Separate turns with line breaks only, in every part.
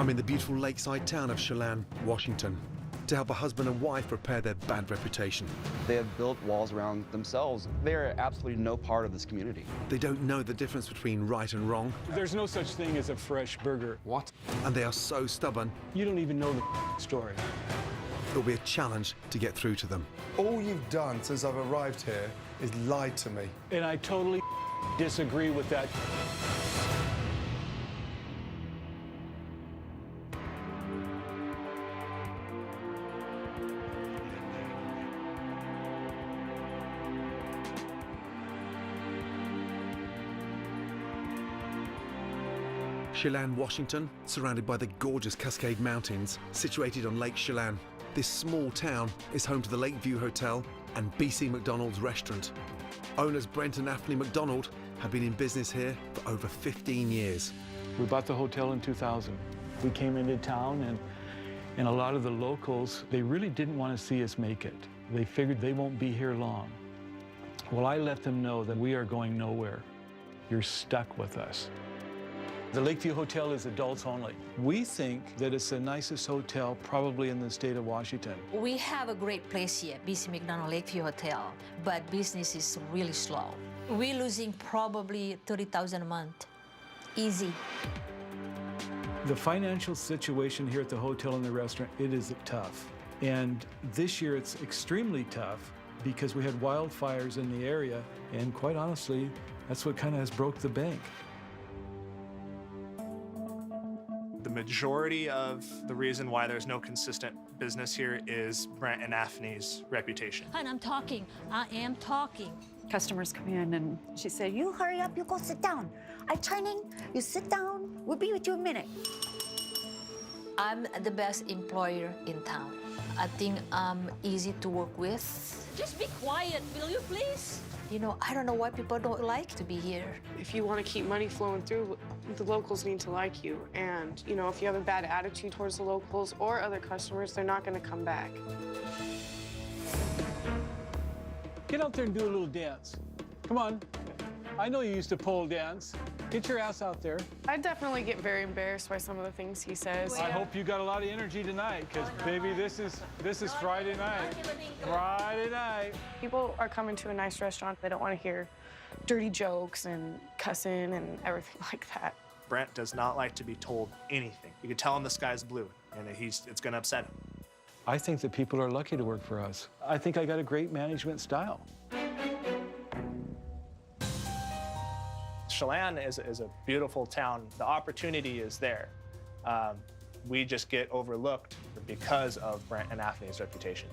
I'm in the beautiful lakeside town of Chelan, Washington, to help a husband and wife repair their bad reputation.
They have built walls around themselves. They are absolutely no part of this community.
They don't know the difference between right and wrong.
There's no such thing as a fresh burger.
What?
And they are so stubborn,
You don't even know the story.
it'll be a challenge to get through to them.
All you've done since I've arrived here is lied to me.
And I totally disagree with that.
Chelan, Washington, surrounded by the gorgeous Cascade Mountains, situated on Lake Chelan. This small town is home to the Lakeview Hotel and BC McDonald's restaurant. Owners Brent and Afni McDonald have been in business here for over 15 years.
We bought the hotel in 2000. We came into town, and a lot of the locals, they really didn't want to see us make it. They figured they won't be here long. Well, I let them know that we are going nowhere. You're stuck with us. The Lakeview Hotel is adults only. We think that it's the nicest hotel probably in the state of Washington.
We have a great place here, BC McDonald Lakeview Hotel, but business is really slow. We're losing probably $30,000 a month, easy.
The financial situation here at the hotel and the restaurant, it is tough. And this year it's extremely tough because we had wildfires in the area, and quite honestly, that's what kind of has broke the bank.
The majority of the reason why there's no consistent business here is Brent and Afni's reputation.
And I'm talking, I am talking.
Customers come in and she said, "You hurry up, you go sit down. I'm turning, you sit down, we'll be with you in a minute."
I'm the best employer in town. I think I'm easy to work with. Just be quiet, will you please? You know, I don't know why people don't like to be here.
If you want to keep money flowing through, the locals need to like you. And, you know, if you have a bad attitude towards the locals or other customers, they're not going to come back.
Get out there and do a little dance. Come on. I know you used to pole dance. Get your ass out there.
I definitely get very embarrassed by some of the things he says.
I hope you got a lot of energy tonight, because baby, this is Friday night. Friday night.
People are coming to a nice restaurant. They don't want to hear dirty jokes and cussing and everything like that.
Brent does not like to be told anything. You can tell him the sky's blue, and it's going to upset him.
I think that people are lucky to work for us. I think I got a great management style.
Chelan is a beautiful town. The opportunity is there. We just get overlooked because of Brent and Afni's reputation.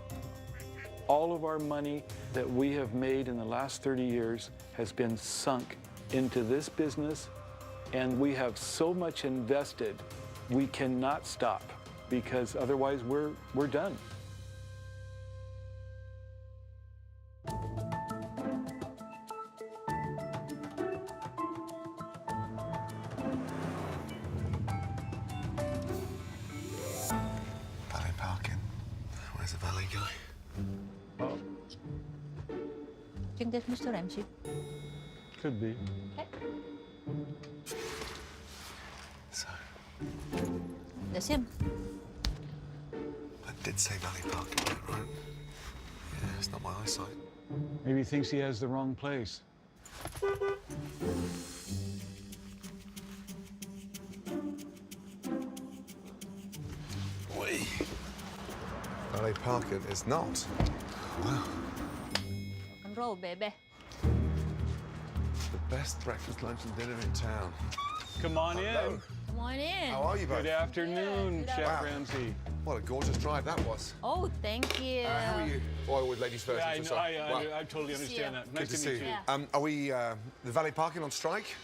All of our money that we have made in the last 30 years has been sunk into this business, and we have so much invested, we cannot stop, because otherwise we're done.
Valet parking. Where's the valet guy?
Think that's Mr. Ramsay.
Could be.
Okay.
So,
That's him.
I did say valet parking, right? Yeah, it's not my eyesight.
Maybe he thinks he has the wrong place.
Oi. Valet parking is not. Wow.
Rock and roll, baby.
The best breakfast, lunch, and dinner in town.
Come on
Hello.
in.
Come on in.
How are you both?
Good afternoon,
Yeah,
Chef
Wow.
Ramsay.
What a gorgeous drive that was.
Oh, thank you.
How are you? Oh, with ladies first.
Yeah,
I'm so sorry. Wow.
I totally understand that.
Good to see you.
Yeah.
Are we the valet parking on strike?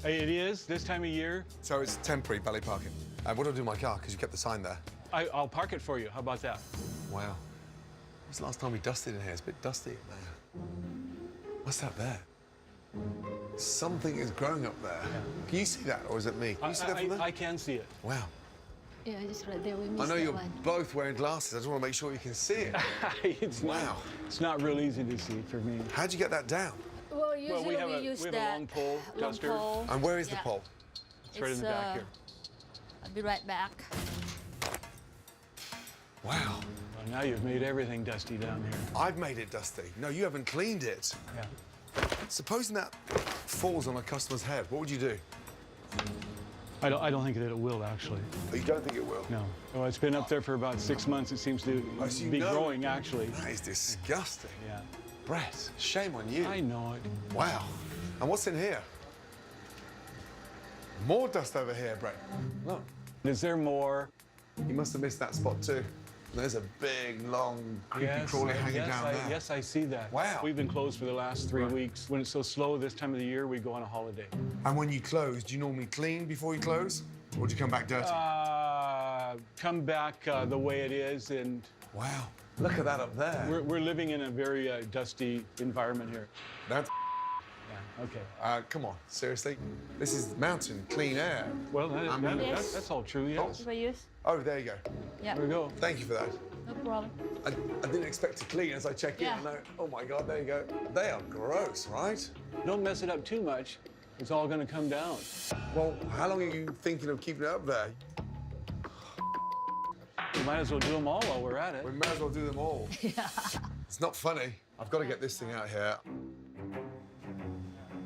It is this time of year.
So it's temporary valet parking. What do I do with my car? Because you kept the sign there.
I'll park it for you. How about that?
Wow. When's the last time we dusted in here? It's a bit dusty in there. What's that there? Something is growing up there. Can you see that, or is it me? Can you see that from there?
I can see it.
Wow.
Yeah, just right there. We missed
I know
that
you're
one.
both wearing glasses. I just want to make sure you can see it. Wow.
It's not real easy to see for me.
How'd you get that down?
Well, usually
we have
use
a
that
long pole duster.
pole.
And where is the
Yeah.
pole?
It's right in the back here.
I'll be right back.
Wow.
Well, now you've made everything dusty down here.
I've made it dusty. No, you haven't cleaned it.
Yeah.
Supposing that falls on a customer's head, what would you do?
I don't think that it will, actually.
Oh, you don't think it will?
No. Well, it's been up there for about 6 months. It seems to
Oh, so you
be
know-
growing, actually.
That is disgusting.
Yeah.
Brett, shame on you.
I know it.
Wow. And what's in here? More dust over here, Brett. Look,
Is there more?
you must have missed that spot too. There's a big, long, creepy crawly hanging down there.
Yes, I see that.
Wow.
We've been closed for the last 3 weeks. When it's so slow this time of the year, we go on a holiday.
And when you close, do you normally clean before you close? Or do you come back dirty?
Come back the way it is, and
Wow. Look at that up there.
we're living in a very dusty environment here.
That's
Yeah, okay.
come on, seriously? This is mountain, clean air.
Well,
Yes.
that's all true, yes.
For use?
Oh, there you go.
Yeah.
There we go.
Thank you for that.
No problem.
I didn't expect to clean as I check
Yeah.
in. No, oh my God, there you go. They are gross, right?
Don't mess it up too much. It's all going to come down.
Well, how long are you thinking of keeping it up there?
We might as well do them all while we're at it.
We may as well do them all. It's not funny. I've got to get this thing out here.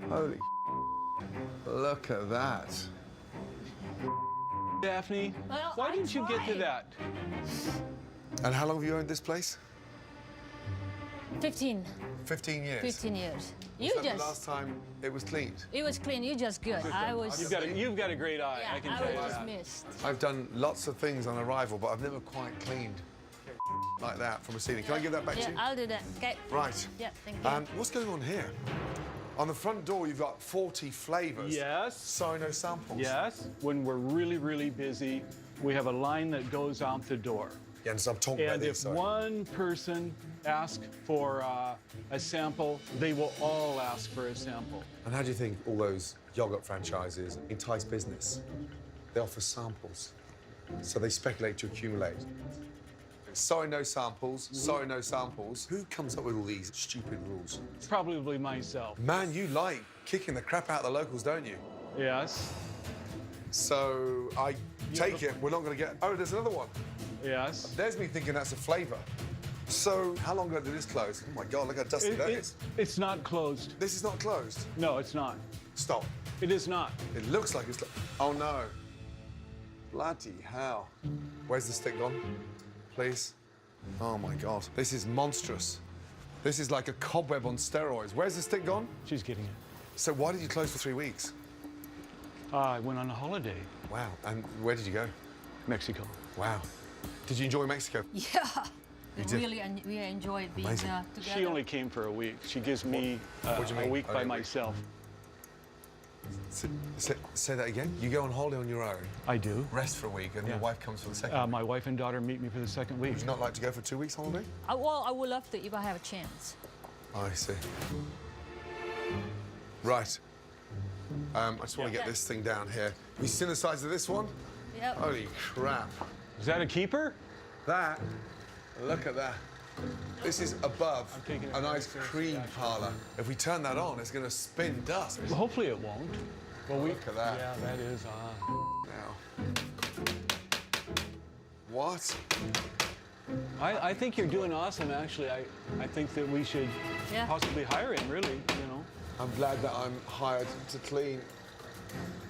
Holy look at that.
Daphne,
Well,
why
I
didn't you get to
tried.
that?
And how long have you owned this place?
15.
15 years.
15 years. You
Was that the
just.
last time it was cleaned?
It was clean. You just good. I was.
You've got a great eye,
Yeah,
I can
I
tell you
was just
that.
missed.
I've done lots of things on arrival, but I've never quite cleaned like that from a ceiling. Can I give that back
Yeah,
to you?
I'll do that. Okay.
Right.
Yeah, thank you.
What's going on here? On the front door, you've got 40 flavors.
Yes.
So no samples.
Yes. When we're really, really busy, we have a line that goes out the door.
Yeah, and so I'm talking about
And
this.
if
sorry.
one person asks for a sample, they will all ask for a sample.
And how do you think all those yogurt franchises entice business? They offer samples. So they speculate to accumulate. Sorry, no samples. Sorry, no samples. Who comes up with all these stupid rules?
Probably myself.
Man, you like kicking the crap out of the locals, don't you?
Yes.
So I take it we're not going to get... Oh, there's another one.
Yes.
There's me thinking that's a flavour. So how long ago did this close? Oh, my God, look how dusty that is.
It's not closed.
This is not closed.
No, it's not.
Stop.
It is not.
It looks like it's... Oh, no. Bloody hell. Where's the stick gone? Please. Oh, my God. This is monstrous. This is like a cobweb on steroids. Where's the stick gone?
She's getting it.
So why did you close for 3 weeks?
I went on a holiday.
Wow. And where did you go?
Mexico.
Wow. Did you enjoy Mexico?
Yeah.
You did?
We enjoyed being
Amazing.
together.
She only came for a week. She gives me
What do you
a
mean?
week
Only
by
a week?
myself.
Say that again. You go on holiday on your own,
I do.
rest for a week, and your
Yeah.
wife comes for the second week.
My wife and daughter meet me for the second week.
Would you not like to go for 2 weeks holiday?
Well, I would love to if I have a chance.
I see. Right. I just want to get
Yeah.
this thing down here. Have you seen the size of this one?
Yep.
Holy crap.
Is that a keeper?
That, look at that. This is above
I'm taking it
an
very
ice
seriously,
cream
actually.
parlor. If we turn that on, it's going to spin dust.
Well, hopefully it won't. Well,
Look at that.
Yeah, that is.
Now. What?
I think you're doing awesome, actually. I think that we should
Yeah.
possibly hire him, really, you know.
I'm glad that I'm hired to clean.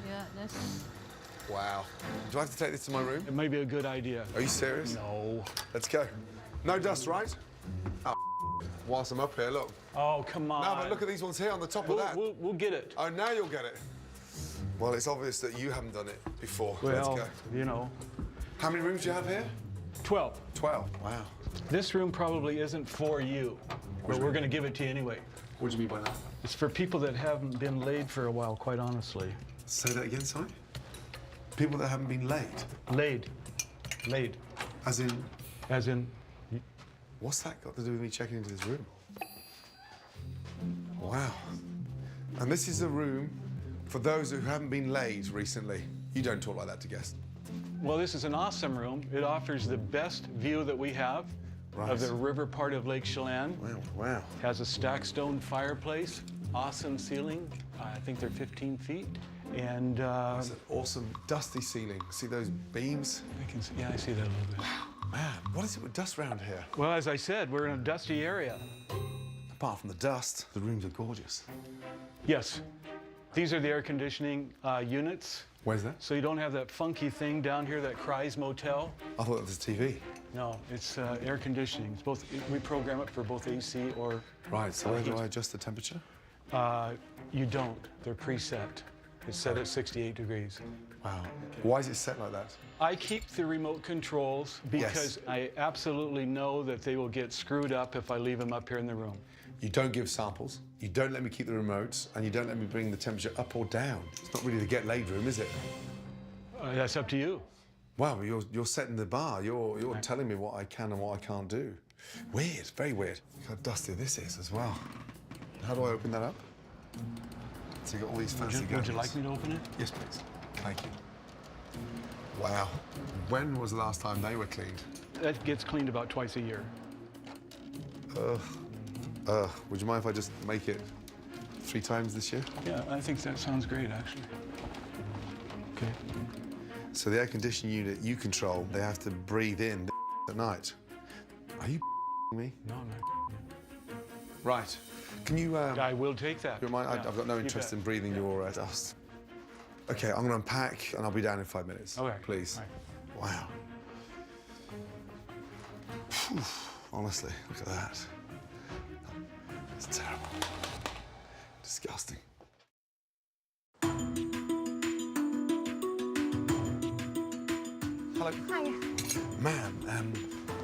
Yeah, that's.
Wow. Do I have to take this to my room?
It may be a good idea.
Are you serious?
No.
Let's go. No dust, right? Oh, whilst I'm up here, look.
Oh, come on.
No, but look at these ones here on the top of that.
We'll get it.
Oh, now you'll get it. Well, it's obvious that you haven't done it before.
Well,
Let's go.
you know,
How many rooms do you have here?
12.
12. Wow.
This room probably isn't for you, but we're going to give it to you anyway.
What do you mean by that?
It's for people that haven't been laid for a while, quite honestly.
Say that again, sorry? People that haven't been laid.
Laid. Laid.
As in,
As in,
what's that got to do with me checking into this room? Wow. And this is a room for those who haven't been laid recently. You don't talk like that to guests.
well, this is an awesome room. It offers the best view that we have of the river part of Lake Chelan.
Wow, wow.
Has a stacked stone fireplace, awesome ceiling. I think they're 15 feet. And
That's an awesome dusty ceiling. See those beams?
I can see, yeah, I see that a little bit.
Man, what is it with dust around here?
Well, as I said, we're in a dusty area.
Apart from the dust, the rooms are gorgeous.
Yes, these are the air conditioning units.
Where's that?
So you don't have that funky thing down here that cries motel.
I thought it was TV.
No, it's air conditioning. It's both. We program it for both AC or.
Right, so where do I adjust the temperature?
You don't. They're preset. It's set at 68 degrees.
Wow. Why is it set like that?
I keep the remote controls because I absolutely know that they will get screwed up if I leave them up here in the room.
You don't give samples, you don't let me keep the remotes, and you don't let me bring the temperature up or down. It's not really the get laid room, is it?
That's up to you.
Wow, you're setting the bar. You're telling me what I can and what I can't do. Weird, very weird. Look how dusty this is as well. How do I open that up? So you got all these fancy
Would
gadgets.
you like me to open it?
Yes, please. Thank you. Wow. When was the last time they were cleaned?
That gets cleaned about twice a year.
Would you mind if I just make it 3 times this year?
Yeah, I think that sounds great, actually. Okay.
So the air conditioning unit you control, they have to breathe in at night. Are you me?
No, no.
Right. Can you...
I will take that.
You mind?
Yeah,
I've got no
you
interest
bet.
in breathing your dust. Okay, I'm going to unpack and I'll be down in 5 minutes.
Okay.
Please.
All right.
Wow. Phew. Honestly, look at that. It's terrible. Disgusting. Hello.
Hi.
Man,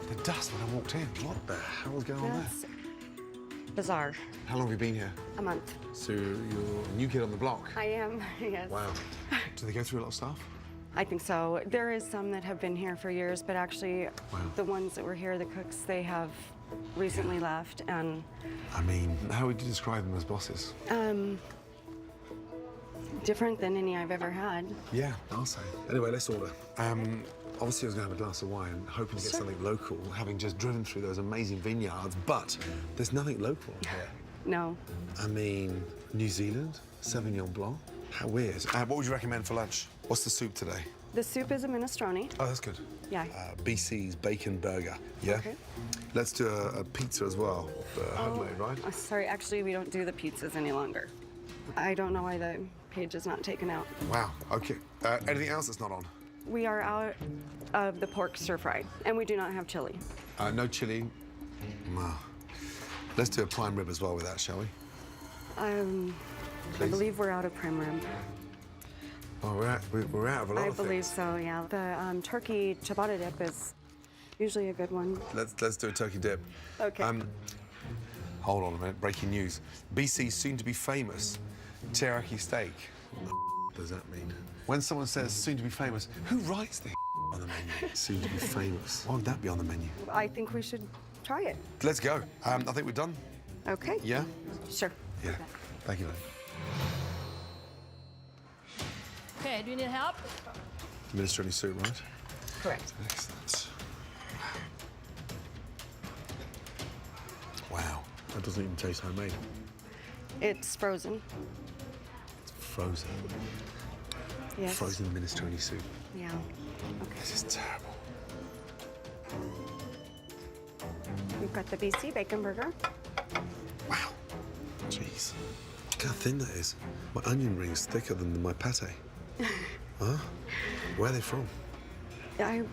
the dust when I walked in. What the hell was going on there?
That's bizarre.
How long have you been here?
A month.
So you're a new kid on the block?
I am, yes.
Wow. Do they go through a lot of stuff?
I think so. There is some that have been here for years, but actually the ones that were here, the cooks, they have recently left, and...
I mean, how would you describe them as bosses?
Different than any I've ever had.
Yeah, I'll say. Anyway, let's order. Obviously, I was going to have a glass of wine, hoping to get something local, having just driven through those amazing vineyards, but there's nothing local here.
No.
I mean, New Zealand, Sauvignon Blanc. How weird. What would you recommend for lunch? What's the soup today?
The soup is a minestrone.
Oh, that's good.
Yeah.
BC's bacon burger. Yeah?
Okay.
Let's do a pizza as well. Homemade, right?
Sorry, actually, we don't do the pizzas any longer. I don't know why the page is not taken out.
Wow, okay. Anything else that's not on?
We are out of the pork stir fry, and we do not have chili.
No chili. Wow. Let's do a prime rib as well with that, shall we?
I believe we're out of prime rib.
Oh, we're out of a lot of
I believe
things.
so, yeah. The turkey ciabatta dip is usually a good one.
Let's do a turkey dip.
Okay.
Hold on a minute. Breaking news. BC's soon to be famous teriyaki steak. What does that mean? When someone says soon to be famous, who writes the on the menu? Soon to be famous. Why would that be on the menu?
I think we should try it.
Let's go. I think we're done.
Okay.
Yeah?
Sure.
Yeah. Thank you, lady.
Okay, do you need help?
Minestrone soup, right?
Correct.
Excellent. Wow. That doesn't even taste homemade.
It's frozen.
It's frozen.
Yes.
Frozen minestrone soup.
Yeah. Okay.
This is terrible.
We've got the BC bacon burger.
Wow. Jeez. Look how thin that is. My onion ring's thicker than my pate. Huh? Where are they from?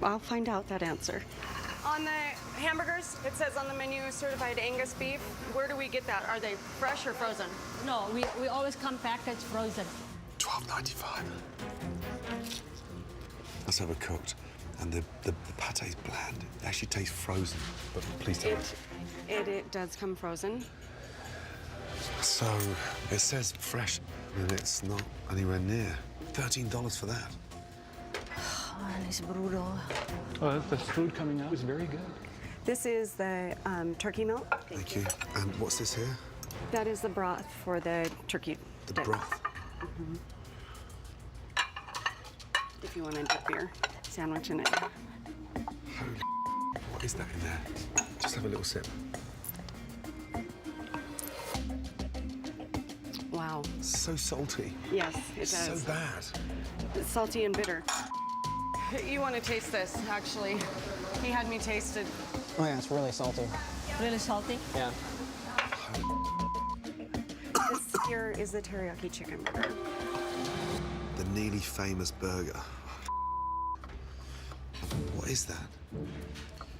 I'll find out that answer. On the hamburgers, it says on the menu certified Angus beef. Where do we get that? Are they fresh or frozen?
No, we always come packaged frozen.
$12.95. Let's have it cooked. And the pate's bland. It actually tastes frozen. But please tell me.
It does come frozen.
So it says fresh, and it's not anywhere near. $13 for that.
Oh, it's brutal.
Oh, the food coming out is very good.
This is the turkey milk.
Thank you. And what's this here?
That is the broth for the turkey
The
dip.
broth.
If you want to dip your sandwich in it.
Holy what is that in there? Just have a little sip.
Wow. Wow.
So salty.
Yes, it
So
does.
bad.
It's salty and bitter. You want to taste this, actually. He had me taste it.
Oh yeah, it's really salty.
Really salty?
Yeah.
This here is the teriyaki chicken burger.
The nearly famous burger. What is that?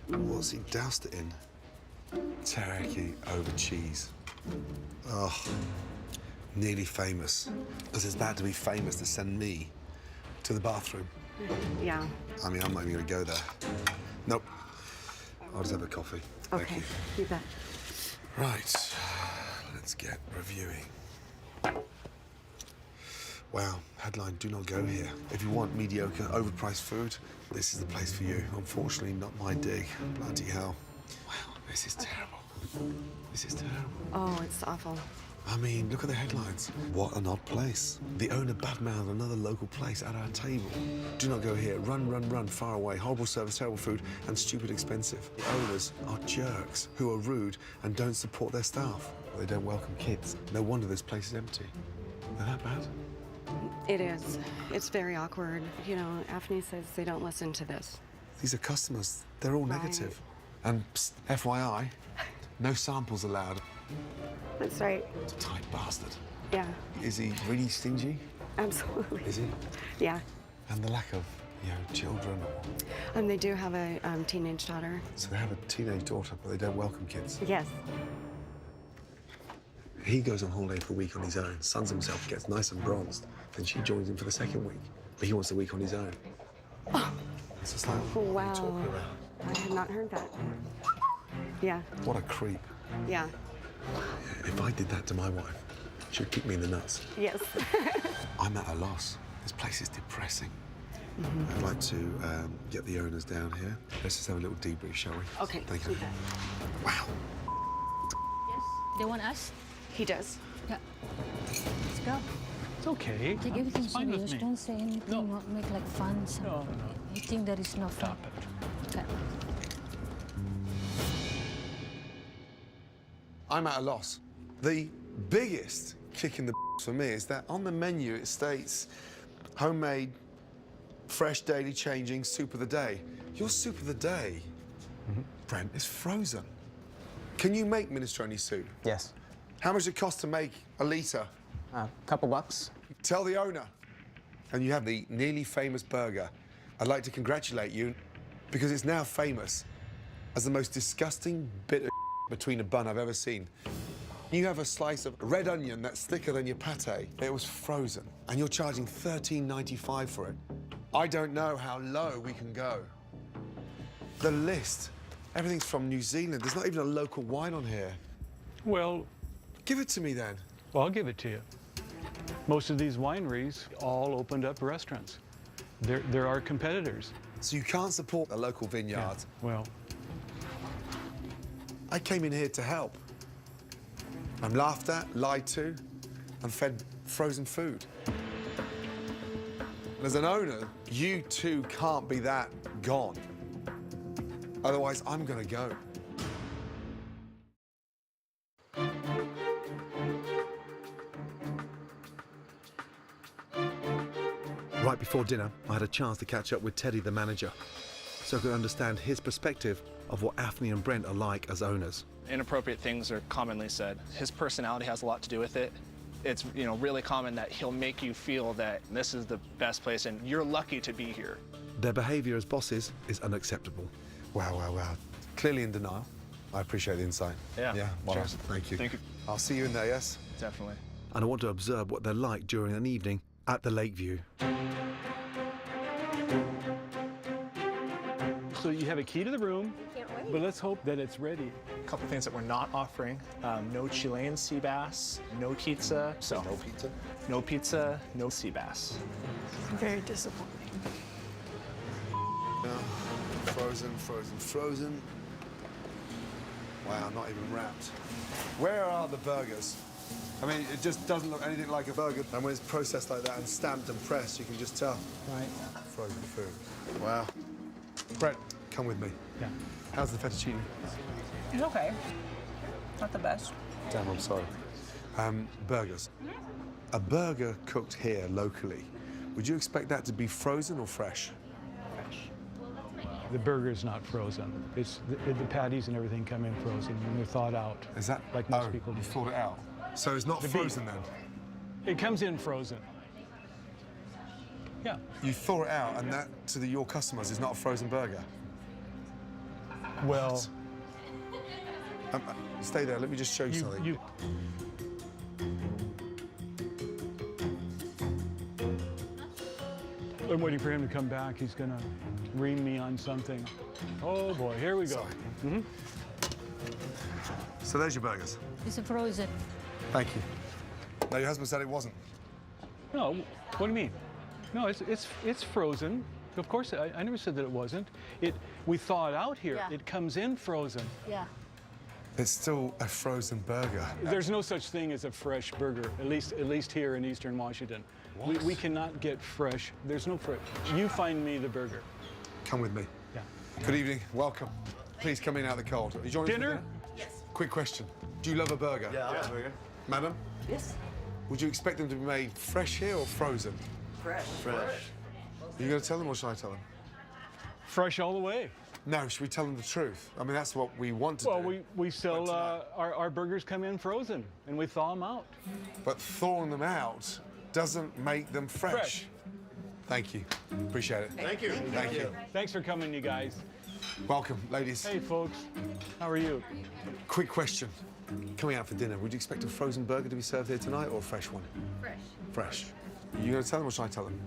What's he doused it in? Teriyaki over cheese. Oh, nearly famous. Because it's bad to be famous to send me to the bathroom.
Yeah.
I mean, I'm not even going to go there. Nope. I'll just have a coffee. Thank
Okay,
you.
you bet.
Right. Let's get reviewing. Wow, headline, do not go here. If you want mediocre, overpriced food, this is the place for you. Unfortunately, not my dig. Bloody hell. Wow, this is terrible. This is terrible.
Oh, it's awful.
I mean, look at the headlines. What an odd place. The owner badmouthed another local place at our table. Do not go here. Run, run, run, far away. Horrible service, terrible food, and stupid expensive. The owners are jerks who are rude and don't support their staff. They don't welcome kids. No wonder this place is empty. They're that bad?
It is. It's very awkward. You know, Afni says they don't listen to this.
These are customers. They're all
Right.
negative. And psst, FYI, no samples allowed.
That's right.
Tight bastard.
Yeah,
Is he really stingy?
absolutely.
Is he?
Yeah.
And the lack of, children.
And they do have a teenage daughter.
So they have a teenage daughter, but they don't welcome kids.
Yes.
He goes on holiday for a week on his own, suns himself, gets nice and bronzed. Then she joins him for the second week. But he wants the week on his own. It's just like, what are
Wow.
you talking about?
I had not heard that. Yeah,
What a creep.
yeah,
If I did that to my wife, she'd kick me in the nuts.
yes.
I'm at a loss. This place is depressing. I'd like to get the owners down here. Let's just have a little debrief, shall we?
Okay.
Thank you.
Okay.
Wow.
Yes. They want us?
He does.
Yeah. Let's go.
It's okay.
Take everything
It's fine with
serious.
me.
Don't say anything. Not make like fun. Something.
No.
You think there is no fun?
Stop it.
Okay.
I'm at a loss. The biggest kick in the for me is that on the menu it states homemade, fresh, daily changing soup of the day. Your soup of the day, Brent, is frozen. Can you make minestrone soup?
Yes.
How much does it cost to make a litre?
Couple bucks.
Tell the owner. And you have the nearly famous burger. I'd like to congratulate you because it's now famous as the most disgusting bit of between a bun I've ever seen. You have a slice of red onion that's thicker than your pate. It was frozen, and you're charging $13.95 for it. I don't know how low we can go. The list, everything's from New Zealand. There's not even a local wine on here.
Well,
Give it to me then.
I'll give it to you. Most of these wineries all opened up restaurants. There are competitors.
So you can't support the local vineyards.
Well,
I came in here to help. I'm laughed at, lied to, and fed frozen food. And as an owner, you too can't be that gone. Otherwise, I'm gonna go. Right before dinner, I had a chance to catch up with Teddy, the manager, so I could understand his perspective of what Afni and Brent are like as owners.
Inappropriate things are commonly said. His personality has a lot to do with it. It's really common that he'll make you feel that this is the best place and you're lucky to be here.
Their behaviour as bosses is unacceptable.
Wow, wow, wow. Clearly in denial. I appreciate the insight.
Yeah,
well,
cheers.
thank you.
Thank you.
I'll see you in there, yes?
Definitely.
And I want to observe what they're like during an evening at the Lakeview.
so you have a key to the room, but let's hope that it's ready.
A couple things that we're not offering. No Chilean sea bass, no pizza. So
No pizza?
no pizza, no sea bass.
Very disappointing.
No. Frozen, frozen, frozen. Wow, not even wrapped. Where are the burgers? I mean, it just doesn't look anything like a burger. And when it's processed like that and stamped and pressed, you can just tell.
Right.
Frozen food. Wow. Brett, come with me.
Yeah.
How's the fettuccine?
It's okay. Not the best.
Damn, I'm sorry. Burgers. A burger cooked here locally, would you expect that to be frozen or fresh?
The burger is not frozen. It's the patties and everything come in frozen and they're thawed out.
Is that
like most people do?
You thawed it out. So it's not
The
frozen
beef.
then?
It comes in frozen. Yeah.
You thaw it out, and that to your customers is not a frozen burger.
Well,
Stay there. Let me just show you something.
I'm waiting for him to come back. He's gonna ream me on something. Oh boy, here we go.
Sorry. So there's your burgers.
It's frozen.
Thank you. No, your husband said it wasn't.
No, what do you mean? No, it's frozen. Of course, I never said that it wasn't. We thaw it out here.
Yeah.
It comes in frozen.
Yeah.
It's still a frozen burger.
There's no such thing as a fresh burger, at least here in Eastern Washington. We cannot get fresh. There's no fresh. You find me the burger.
Come with me.
Yeah.
Good evening. Welcome. Please come in out of the cold. Are you joining us for
Dinner?
Yes. Quick question. Do you love a burger?
Yeah, I love a burger.
Madam?
Yes.
Would you expect them to be made fresh here or frozen?
Fresh.
Are you going to tell them or should I tell them?
Fresh all the way.
No, should we tell them the truth? I mean, that's what we want to do.
Well, we sell, our burgers come in frozen and we thaw them out.
But thawing them out doesn't make them fresh. Thank you. Appreciate it.
Thank you.
Thank you.
Thanks for coming, you guys.
Welcome, ladies.
Hey, folks. How are you?
Quick question. Coming out for dinner, would you expect a frozen burger to be served here tonight or a fresh one?
Fresh.
Fresh. Are you going to tell them or should I tell them?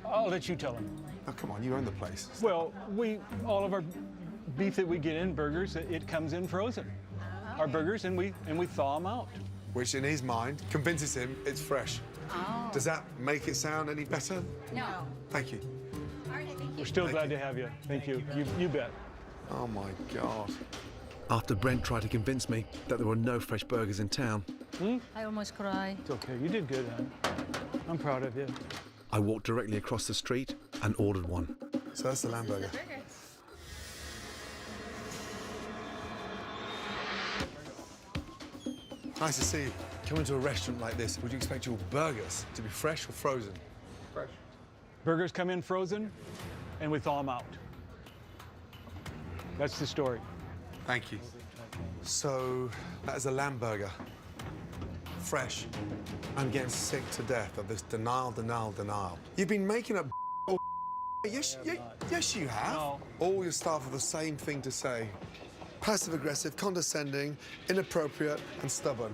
I'll let you tell them.
Oh, come on, you own the place.
Well, all of our beef that we get in burgers, it comes in frozen. Our burgers, and we thaw them out.
Which, in his mind, convinces him it's fresh.
Oh.
Does that make it sound any better?
No.
Thank you.
We're still glad to have you. Thank you. You bet.
Oh, my God.
After Brent tried to convince me that there were no fresh burgers in town,
I almost cried.
It's okay. You did good, hon. I'm proud of you.
I walked directly across the street and ordered one.
So that's the lamb burger. Nice to see you. Coming to a restaurant like this, would you expect your burgers to be fresh or frozen?
Fresh.
Burgers come in frozen, and we thaw them out. That's the story.
Thank you. So that is a lamb burger. Fresh. I'm getting sick to death of this denial. You've been making up Yes, yes, you have.
No.
All your staff have the same thing to say. Passive-aggressive, condescending, inappropriate, and stubborn.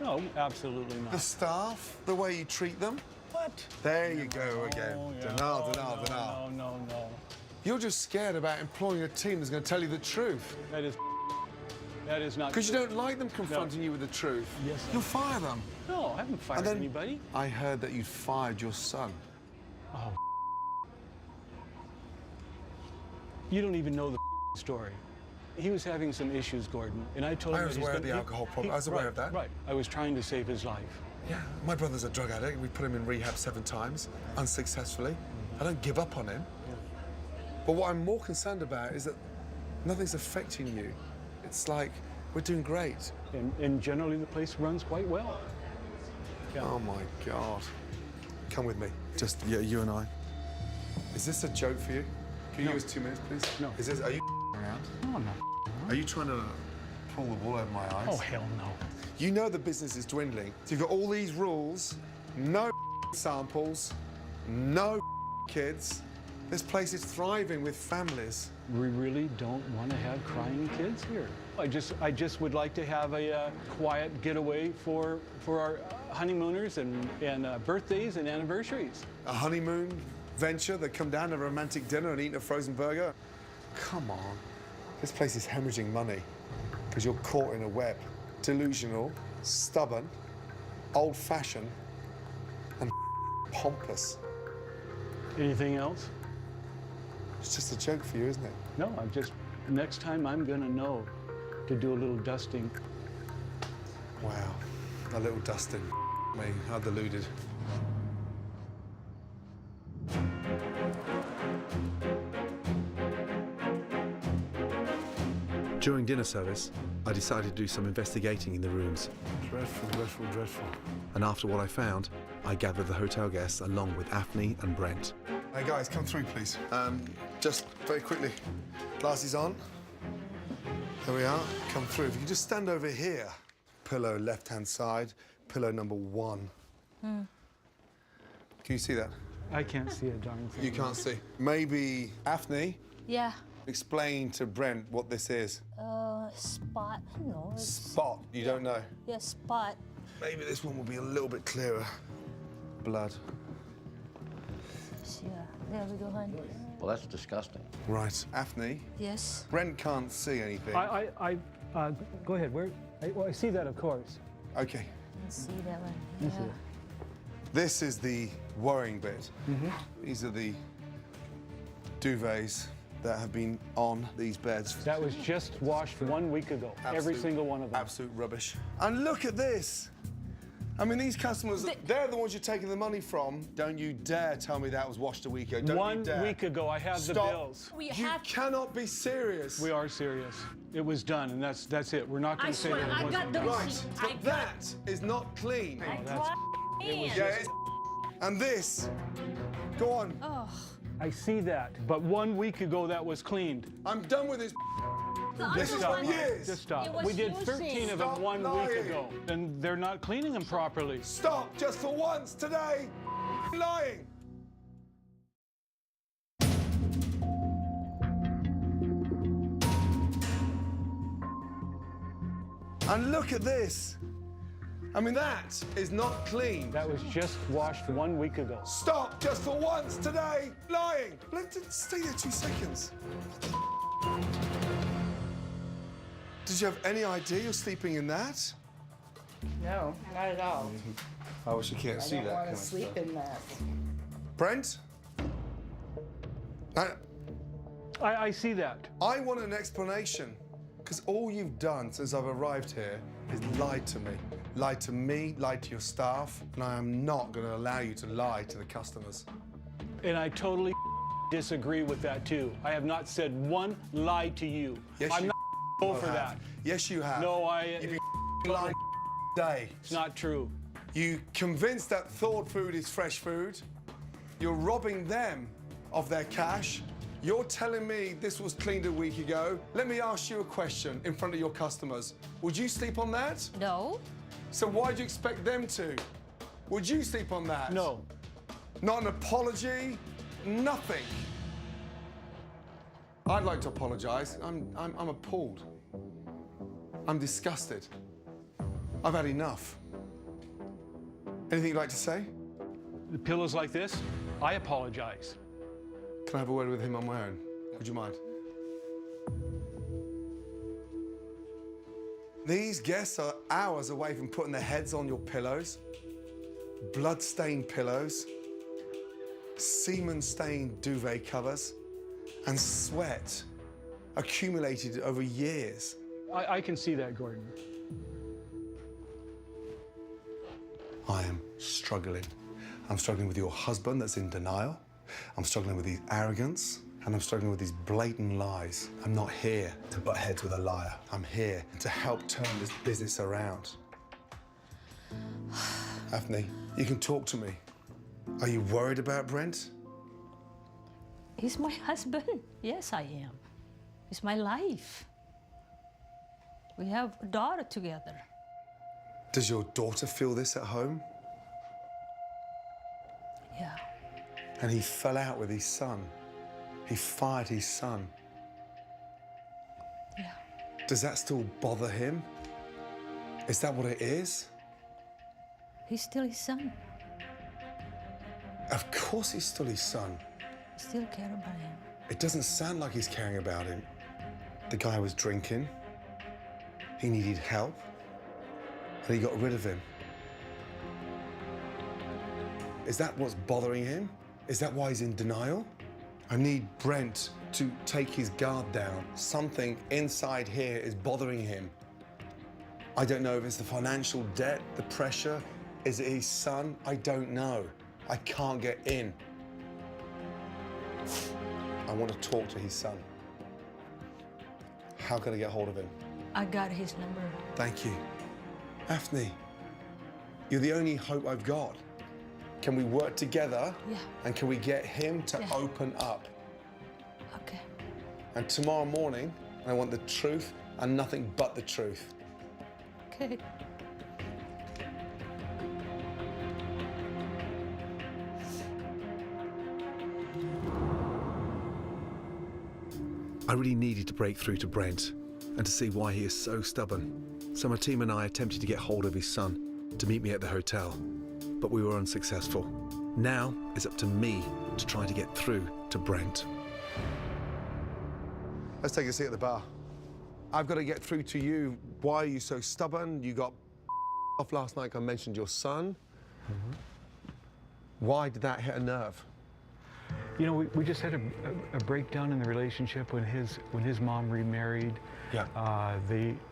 No, absolutely
The
not.
staff, the way you treat them.
What?
There you go again.
Oh, yeah.
Denial.
No.
You're just scared about employing a team that's going to tell you the truth.
That is not.
Because you don't like them confronting you with the truth.
Yes, I
You'll fire them.
No, I haven't fired
And then
anybody.
I heard that you fired your son.
Oh. You don't even know the story. He was having some issues, Gordon, and I told him
I was
that he's
aware of
gonna-
the alcohol problem. I was aware of that.
Right. I was trying to save his life.
Yeah, my brother's a drug addict. We put him in rehab 7 times, unsuccessfully. I don't give up on him. But what I'm more concerned about is that nothing's affecting you. It's like we're doing great.
And generally, the place runs quite well. Yeah.
Oh my God. Come with me. Just you and I. Is this a joke for you? Can you give us 2 minutes, please?
No.
Are you around?
No, I'm not.
Are you trying to pull the wool over my eyes?
Oh, hell no.
You know the business is dwindling. So you've got all these rules, no samples, no kids. This place is thriving with families.
We really don't want to have crying kids here. I just would like to have a quiet getaway for our honeymooners and birthdays and anniversaries.
A honeymoon venture that come down to a romantic dinner and eat a frozen burger? Come on. This place is hemorrhaging money because you're caught in a web. Delusional, stubborn, old-fashioned, and pompous.
Anything else?
It's just a joke for you, isn't it?
No, next time I'm gonna know to do a little dusting.
Wow. A little dusting. Me, how deluded.
During dinner service, I decided to do some investigating in the rooms.
Dreadful.
And after what I found, I gathered the hotel guests along with Afni and Brent.
Hey guys, come through, please. Just very quickly. Glasses on. There we are. Come through. If you could just stand over here. Pillow left-hand side. Pillow number 1. Can you see that?
I can't see a darn thing.
You can't see. Maybe Afni,
Yeah.
explain to Brent what this is.
Spot. No.
Spot. You don't know.
Yeah, spot.
Maybe this one will be a little bit clearer. Blood.
Yeah. There we go, honey.
Well, that's disgusting.
Right. Afni,
Yes.
Brent can't see anything.
Go ahead. I see that, of course.
Okay.
Let's see that one.
This
Yeah.
is-
This is the worrying bit. These are the duvets that have been on these beds.
That was just washed 1 week ago. Every
Absolute-
single one of them.
Absolute rubbish. And look at this. I mean, these customers, they're the ones you're taking the money from. Don't you dare tell me that was washed a week ago. Don't you
1
dare.
week ago, I have the
Stop.
bills.
You cannot be serious.
We are serious. It was done, and that's it. We're not going to say that it wasn't done.
Right, but that is not clean.
That's-
Yeah, it's and this. Go on.
I see that, but 1 week ago that was cleaned.
I'm done with this. This is from years.
Just stop.
It was
We did
using.
13 of them
Stop
1
lying.
week ago, and they're not cleaning them properly.
Stop just for once today. Lying. And look at this. I mean, that is not clean.
That was just washed 1 week ago.
Stop just for once today. Lying. Let's stay there 2 seconds. Did you have any idea you're sleeping in that?
No, not at all.
I wish you can't see
I don't
that.
want
can
to
I?
sleep in that.
Brent?
I see that.
I want an explanation, because all you've done since I've arrived here is lied to me. Lied to me, lied to your staff, and I am not going to allow you to lie to the customers.
And I totally disagree with that, too. I have not said one lie to you.
Yes,
I'm
you
not go for
have.
that.
Yes, you have.
No,
You've been lying day.
it's not true.
You convinced that thawed food is fresh food. You're robbing them of their cash. You're telling me this was cleaned a week ago. Let me ask you a question in front of your customers. Would you sleep on that?
No.
So why do you expect them to? Would you sleep on that?
No.
Not an apology? Nothing. I'd like to apologize. I'm appalled. I'm disgusted. I've had enough. Anything you'd like to say?
The pillows like this, I apologize.
Can I have a word with him on my own? Would you mind? These guests are hours away from putting their heads on your pillows. Blood-stained pillows, semen-stained duvet covers, and sweat accumulated over years.
I can see that, Gordon.
I am struggling. I'm struggling with your husband that's in denial. I'm struggling with his arrogance, and I'm struggling with these blatant lies. I'm not here to butt heads with a liar. I'm here to help turn this business around. Afni, you can talk to me. Are you worried about Brent?
He's my husband. Yes, I am. It's my life. We have a daughter together.
Does your daughter feel this at home?
Yeah.
And he fell out with his son. He fired his son.
Yeah.
Does that still bother him? Is that what it is?
He's still his son.
Of course he's still his son.
I still care about him.
It doesn't sound like he's caring about him. The guy was drinking. He needed help. And he got rid of him. Is that what's bothering him? Is that why he's in denial? I need Brent to take his guard down. Something inside here is bothering him. I don't know if it's the financial debt, the pressure. Is it his son? I don't know. I can't get in. I want to talk to his son. How can I get hold of him?
I got his number.
Thank you. Afni, You're the only hope I've got. Can we work together?
Yeah.
And can we get him to open up?
Okay.
And tomorrow morning, I want the truth and nothing but the truth.
Okay.
I really needed to break through to Brent and to see why he is so stubborn. So my team and I attempted to get hold of his son to meet me at the hotel, but we were unsuccessful. Now it's up to me to try to get through to Brent.
Let's take a seat at the bar. I've got to get through to you. Why are you so stubborn? You got off last night. I mentioned your son. Why did that hit a nerve?
You know, we just had a breakdown in the relationship when his mom remarried.
Yeah.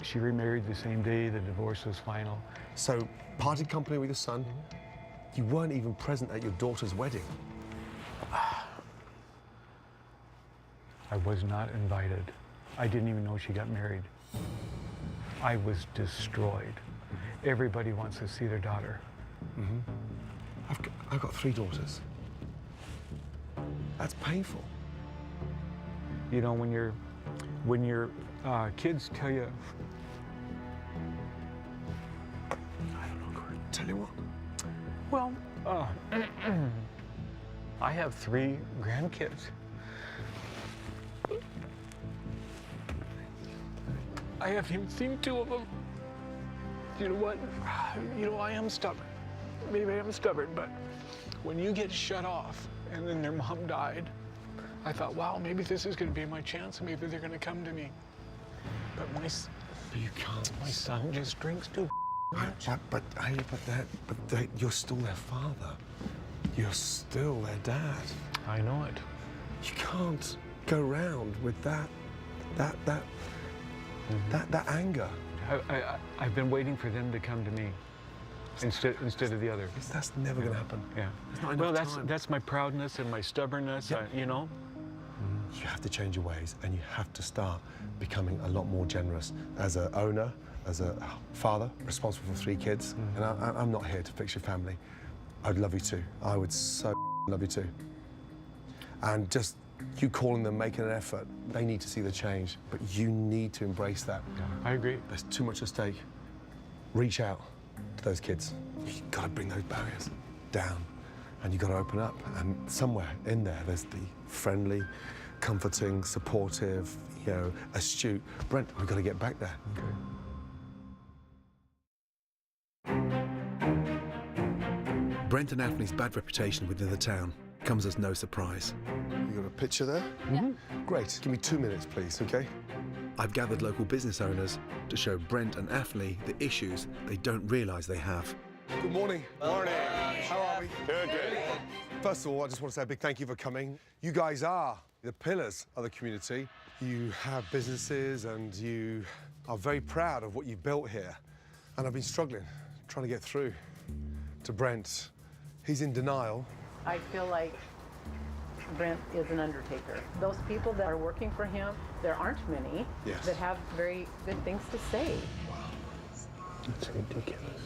She remarried the same day the divorce was final.
So, parted company with your son. You weren't even present at your daughter's wedding.
I was not invited. I didn't even know she got married. I was destroyed. Everybody wants to see their daughter.
I've got 3 daughters. That's painful.
You know, when your kids tell you,
I don't know, Gordon. Tell you what.
well, I have 3 grandkids. I haven't even seen 2 of them. You know what? You know, I am stubborn. Maybe I am stubborn, but when you get shut off and then their mom died, I thought, wow, maybe this is going to be my chance. Maybe they're going to come to me. But
You can't.
my son just drinks too much.
But you're still their father. You're still their dad.
I know it.
You can't go around with that anger.
I've been waiting for them to come to me instead of the other.
That's never going to happen.
Yeah.
There's not
Well,
enough time.
that's my proudness and my stubbornness.
Yeah.
You know.
You have to change your ways, and you have to start becoming a lot more generous as an owner, as a father, responsible for 3 kids. And I'm not here to fix your family. I'd love you to. I would so love you to. And just you calling them, making an effort, they need to see the change. But you need to embrace that.
Yeah, I agree.
There's too much at stake. Reach out to those kids. You've got to bring those barriers down. And you've got to open up. And somewhere in there, there's the friendly, comforting, supportive, you know, astute. Brent, we've got to get back there.
Brent and Afni's bad reputation within the town comes as no surprise.
You got a picture there? Yeah. Great. Give me 2 minutes, please, okay?
I've gathered local business owners to show Brent and Afni the issues they don't realise they have.
Good morning. Morning. How are we? Good. First of all, I just want to say a big thank you for coming. You guys are the pillars of the community. You have businesses and you are very proud of what you've built here. And I've been struggling, trying to get through to Brent. He's in denial.
I feel like Brent is an undertaker. Those people that are working for him, there aren't many that have very good things to say.
That's ridiculous.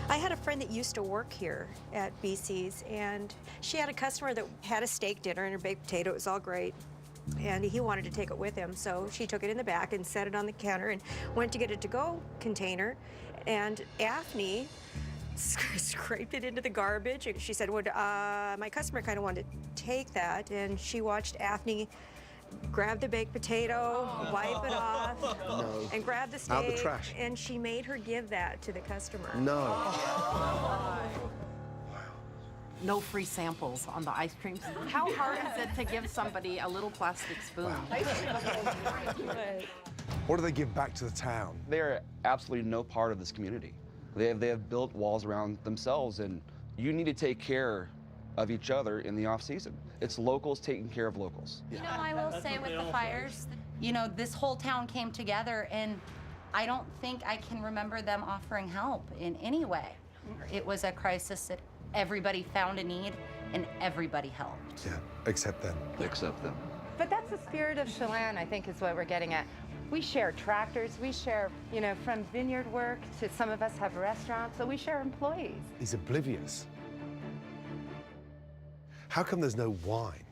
I had a friend that used to work here at BC's, and she had a customer that had a steak dinner and her baked potato. It was all great. And he wanted to take it with him, so she took it in the back and set it on the counter and went to get a to-go container. And Afni scraped it into the garbage. And she said, well, my customer kind of wanted to take that, and she watched Afni grab the baked potato, wipe it off, and grab the steak.
Out the trash.
And she made her give that to the customer.
No.
No free samples on the ice creams. How hard is it to give somebody a little plastic spoon?
What do they give back to the town?
They are absolutely no part of this community. They have built walls around themselves, and you need to take care of each other in the off-season. It's locals taking care of locals.
You know, I will say with the fires, you know, this whole town came together, and I don't think I can remember them offering help in any way. It was a crisis that everybody found a need, and everybody helped.
Yeah, except them.
Except them.
But that's the spirit of Chelan, I think, is what we're getting at.
We share tractors, we share, from vineyard work to some of us have restaurants, so we share employees.
He's oblivious. How come there's no wine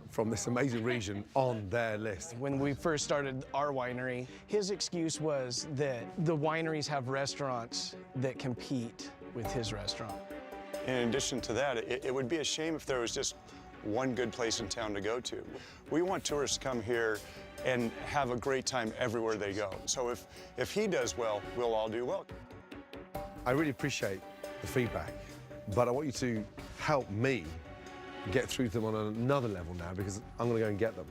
from this amazing region on their list?
When we first started our winery, his excuse was that the wineries have restaurants that compete with his restaurant.
In addition to that, it would be a shame if there was just one good place in town to go to. We want tourists to come here and have a great time everywhere they go. So if he does well, we'll all do well.
I really appreciate the feedback, but I want you to help me get through to them on another level now, because I'm going to go and get them.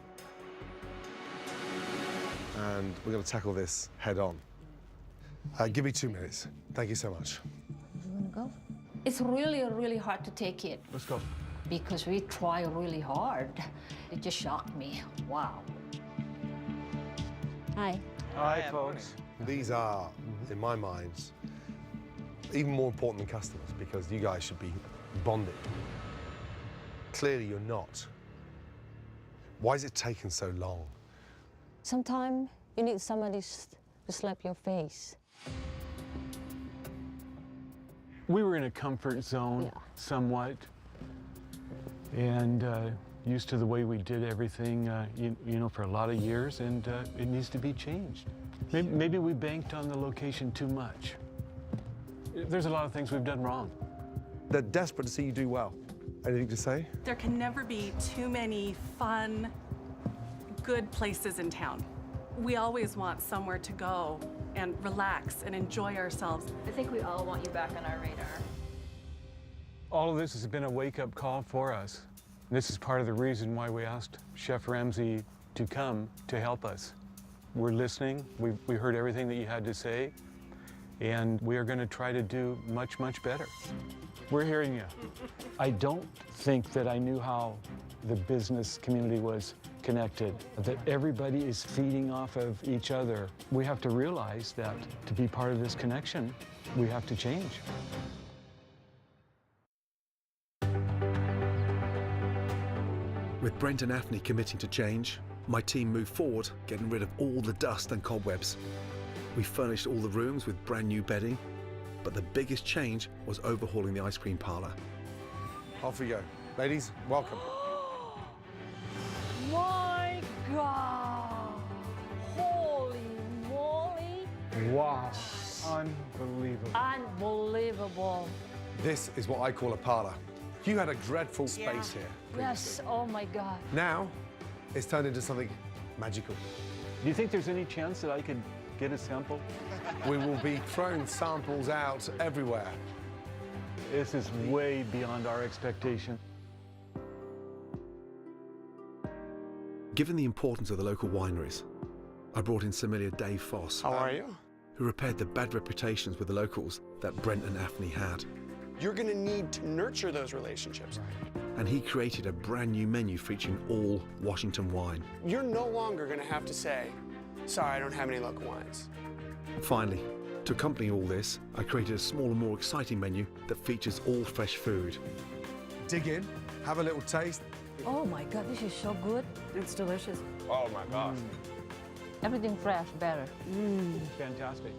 And we're going to tackle this head on. Give me 2 minutes. Thank you so much.
You want to go? It's really, really hard to take it.
Let's go.
Because we try really hard. It just shocked me. Wow. Hi.
Hi, folks.
These are, in my mind, even more important than customers, because you guys should be bonded. Clearly you're not. Why has it taken so long?
Sometimes you need somebody to slap your face.
We were in a comfort zone somewhat, and used to the way we did everything, for a lot of years, and it needs to be changed. Maybe we banked on the location too much. There's a lot of things we've done wrong.
They're desperate to see you do well. Anything to say?
There can never be too many fun, good places in town. We always want somewhere to go and relax and enjoy ourselves.
I think we all want you back on our radar.
All of this has been a wake-up call for us. This is part of the reason why we asked Chef Ramsay to come to help us. We're listening. We heard everything that you had to say, and we are going to try to do much, much better. We're hearing you. I don't think that I knew how the business community was connected, that everybody is feeding off of each other. We have to realize that to be part of this connection, we have to change.
With Brent and Afni committing to change, my team moved forward, getting rid of all the dust and cobwebs. We furnished all the rooms with brand new bedding, but the biggest change was overhauling the ice cream parlor.
Off we go. Ladies, welcome.
My God! Holy moly!
Wow. Unbelievable.
Unbelievable.
This is what I call a parlor. You had a dreadful space here.
Yes, oh my God.
Now, it's turned into something magical.
Do you think there's any chance that I could get a sample?
We will be throwing samples out everywhere.
This is way beyond our expectation.
Given the importance of the local wineries, I brought in sommelier Dave Foss.
How are you?
Who repaired the bad reputations with the locals that Brent and Afni had.
You're going to need to nurture those relationships.
And he created a brand new menu featuring all Washington wine.
You're no longer going to have to say, sorry, I don't have any local wines.
Finally, to accompany all this, I created a smaller, more exciting menu that features all fresh food.
Dig in, have a little taste.
Oh my God, this is so good.
It's delicious.
Oh my gosh.
Everything fresh, better.
Fantastic.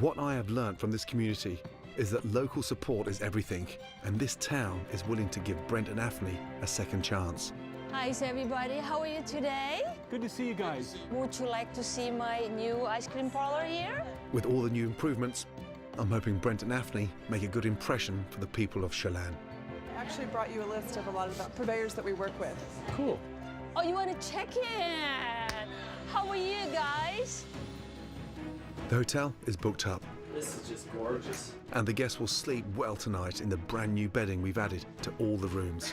What I have learned from this community is that local support is everything, and this town is willing to give Brent and Afni a second chance.
Hi, everybody. How are you today?
Good to see you guys.
Would you like to see my new ice cream parlor here?
With all the new improvements, I'm hoping Brent and Afni make a good impression for the people of Chelan.
I actually brought you a list of a lot of the purveyors that we work with.
Cool.
Oh, you want to check in? How are you guys?
The hotel is booked up,
This is just gorgeous.
and the guests will sleep well tonight in the brand new bedding we've added to all the rooms.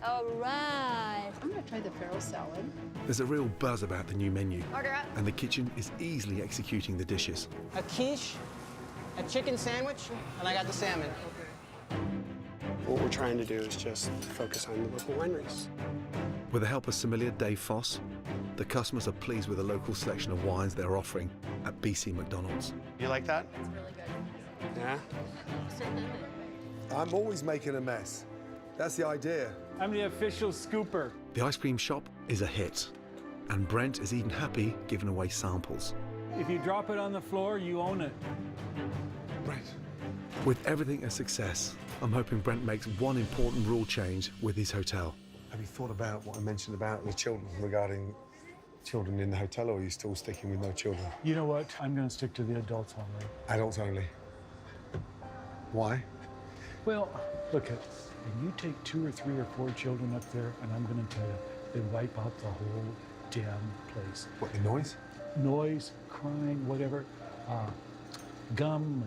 All right.
I'm gonna try the farro salad.
There's a real buzz about the new menu,
Order up.
and the kitchen is easily executing the dishes.
A quiche, a chicken sandwich, and I got the salmon.
What we're trying to do is just focus on the local wineries.
With the help of sommelier Dave Foss, the customers are pleased with the local selection of wines they're offering at BC McDonald's.
You like that?
It's really good.
Yeah?
I'm always making a mess. That's the idea.
I'm the official scooper.
The ice cream shop is a hit, And Brent is even happy giving away samples.
If you drop it on the floor, you own it.
Brent. With everything a success, I'm hoping Brent makes one important rule change with his hotel.
Have you thought about what I mentioned about the children regarding children in the hotel, or are you still sticking with no children?
You know what? I'm going to stick to the adults only.
Adults only. Why?
Well, look at, when you take 2 or 3 or 4 children up there, and I'm going to tell you, they wipe out the whole damn place.
What, the noise?
Noise, crying, whatever, gum,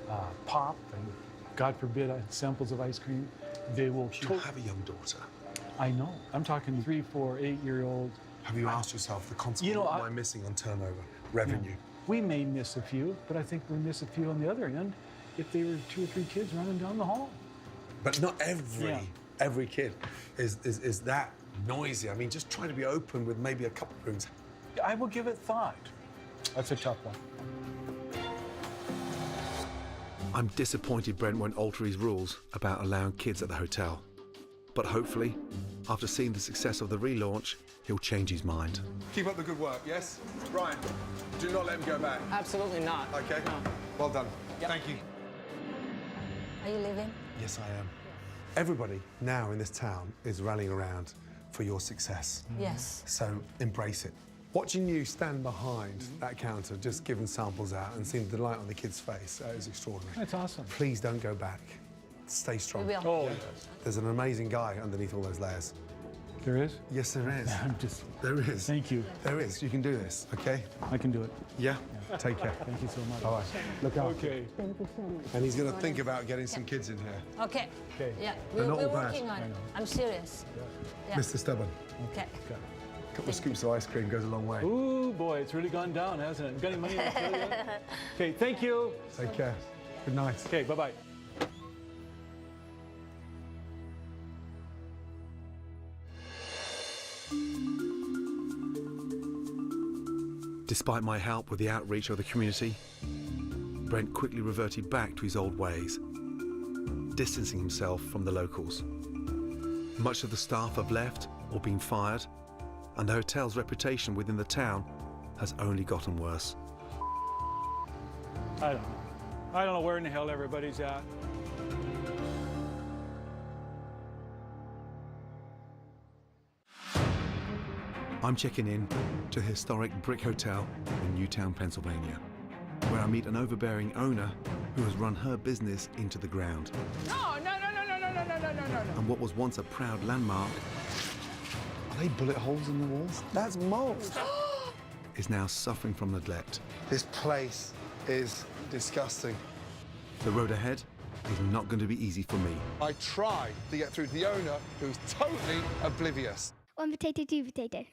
and pop, and God forbid, samples of ice cream. They will.
You have a young daughter.
I know. I'm talking 3, 4, 8-year-old.
Have you asked yourself the consequence?
You know,
what am I missing on turnover, revenue?
Yeah, we may miss a few, but I think we miss a few on the other end if they were 2 or 3 kids running down the hall.
But not every kid is that noisy. I mean, just trying to be open with maybe a couple of rooms.
I will give it thought. That's a tough one.
I'm disappointed Brent won't alter his rules about allowing kids at the hotel. But hopefully, after seeing the success of the relaunch, he'll change his mind.
Keep up the good work, yes? Ryan, do not let him go back.
Absolutely not.
Okay?
No.
Well done.
Yep.
Thank you.
Are you leaving?
Yes, I am. Everybody now in this town is rallying around for your success.
Yes.
So embrace it. Watching you stand behind that counter, just giving samples out and seeing the delight on the kid's face is extraordinary.
That's awesome.
Please don't go back. Stay strong.
We will.
Oh,
There's an amazing guy underneath all those layers.
there is?
Yes, there is. There is.
Thank you.
There is. You can do this, okay?
I can do it.
Yeah? Take care.
Thank you so much.
Bye-bye. Look out.
Okay.
And he's going to think about getting some kids in here.
Okay.
Okay.
Yeah,
They're
we're
not all bad.
working on it. I'm serious. Yeah.
Mr. Stubborn,
Okay.
a couple of scoops of ice cream goes a long way.
Ooh, boy, it's really gone down, hasn't it? Got any money on the till yet? Okay, thank you.
Take care. Good night.
Okay, bye-bye.
Despite my help with the outreach of the community, Brent quickly reverted back to his old ways, distancing himself from the locals. Much of the staff have left or been fired, and the hotel's reputation within the town has only gotten worse.
I don't know. I don't know where in the hell everybody's at.
I'm checking in to the historic Brick Hotel in Newtown, Pennsylvania, where I meet an overbearing owner who has run her business into the ground.
No.
And what was once a proud landmark
Are they bullet holes in the walls? That's mold.
is now suffering from neglect.
This place is disgusting.
The road ahead is not going to be easy for me.
I tried to get through to the owner, who's totally oblivious.
One potato, 2 potato.